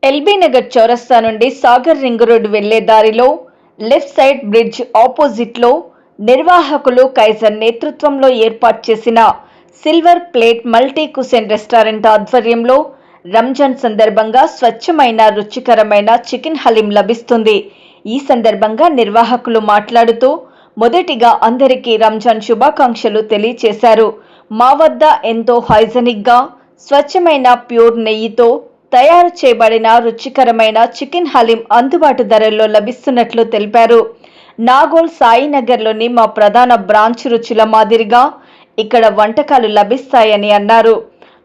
LB Nagar చౌరస్తా నుండి Sagar ring road వెళ్లే దారిలో లెఫ్ట్ సైడ్ బ్రిడ్జ్ ఆపోజిట్ లో నిర్వాహకులు కైజర్ నేతృత్వంలో ఏర్పాటు చేసిన సిల్వర్ ప్లేట్ మల్టీ కుసిన్ రెస్టారెంట్ ఆధ్వర్యంలో రంజాన్ సందర్భంగా స్వచ్ఛమైన రుచికరమైన చికెన్ హలీం లభిస్తుంది. ఈ సందర్భంగా నిర్వాహకులు మాట్లాడుతూ మొదటిగా అందరికీ రంజాన్ శుభాకాంక్షలు తెలియజేశారు. మా వద్ద ఎంతో హైజెనిక్ గా స్వచ్ఛమైన ప్యూర్ నెయ్యితో తయారు చేయబడిన రుచికరమైన చికెన్ హలీం అందుబాటు ధరల్లో లభిస్తున్నట్లు తెలిపారు. నాగోల్ సాయినగర్లోని మా ప్రధాన బ్రాంచ్ రుచుల మాదిరిగా ఇక్కడ వంటకాలు లభిస్తాయని అన్నారు.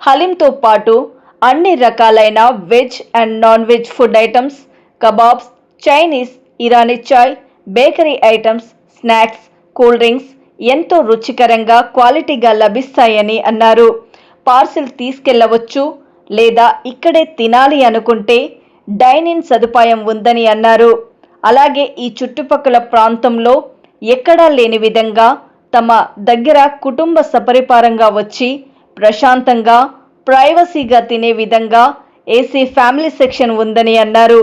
హలీంతో పాటు అన్ని రకాలైన veg and non veg food items, kebabs, Chinese, Irani chai, bakery items, snacks, cool drinks ఎంతో రుచికరంగా క్వాలిటీగా లభిస్తాయని అన్నారు. పార్సిల్ తీసుకెళ్లవచ్చు లేదా ఇక్కడే తినాలి అనుకుంటే డైనింగ్ సదుపాయం ఉందని అన్నారు. అలాగే ఈ చుట్టుపక్కల ప్రాంతంలో ఎక్కడా లేని విధంగా తమ దగ్గర కుటుంబ సపరిపారంగా వచ్చి ప్రశాంతంగా ప్రైవసీగా తినే విధంగా ఏసీ ఫ్యామిలీ సెక్షన్ ఉందని అన్నారు.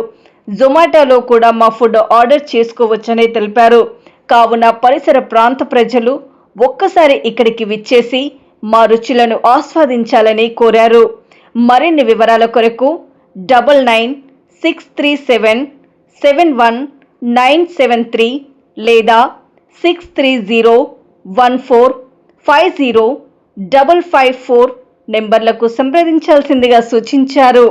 జొమాటోలో కూడా మా ఫుడ్ ఆర్డర్ చేసుకోవచ్చని తెలిపారు. కావున పరిసర ప్రాంత ప్రజలు ఒక్కసారి ఇక్కడికి విచ్చేసి మా రుచులను ఆస్వాదించాలని కోరారు. మరిన్ని వివరాల కొరకు 9963771973 లేదా 6301450554 నెంబర్లకు సంప్రదించాల్సిందిగా సూచించారు.